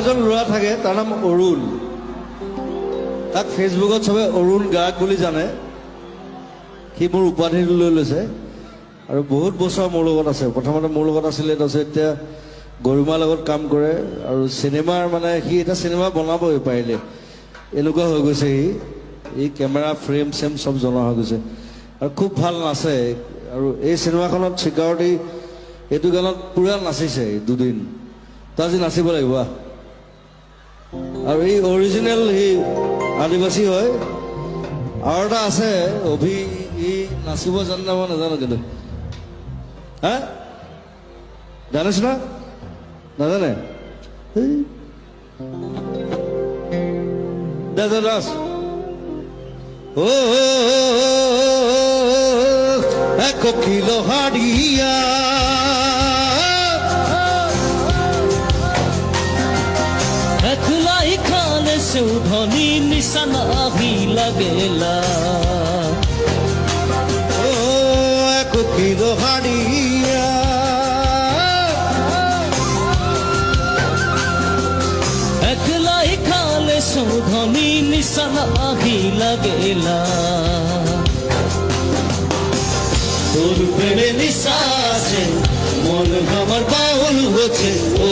এজন ল'ৰা থাকে তাৰ নাম অৰুণ তাক ফেচবুকত চবে অৰুণ গায়ক বুলি জানে সি মোৰ উপাধিটো লৈ লৈছে আৰু বহুত বছৰ মোৰ লগত আছে প্ৰথমতে মোৰ লগত আছিলে তাৰপিছত এতিয়া গৰিমাৰ লগত কাম কৰে আৰু চিনেমাৰ মানে সি এটা চিনেমা বনাবই পাৰিলে এনেকুৱা হৈ গৈছে সি কেমেৰা ফ্ৰেম চেম চব জনা হৈ গৈছে আৰু খুব ভাল নাচে আৰু এই চিনেমাখনত চিকিউৰিটি এইটো গানত পুৰা নাচিছে দুদিন তো আজি নাচিব লাগিব আৰু এই অৰিজিনেল সি আদিবাসী হয় আৰু এটা আছে অভি ই নাচিব জানে না মই নাজানো কিন্তু হা জানিছ না নাজানে দাস ও এক কিলো হাড়িয়া একলাই খালে সুধনি নিশানা হি লাগেলা ও এক কিলো হাড়িয়া একলাই খালে সুধনি নিশানা হি লাগেলা তোর প্রেমে নিশা আছে মন আমার বাউল হচ্ছে ও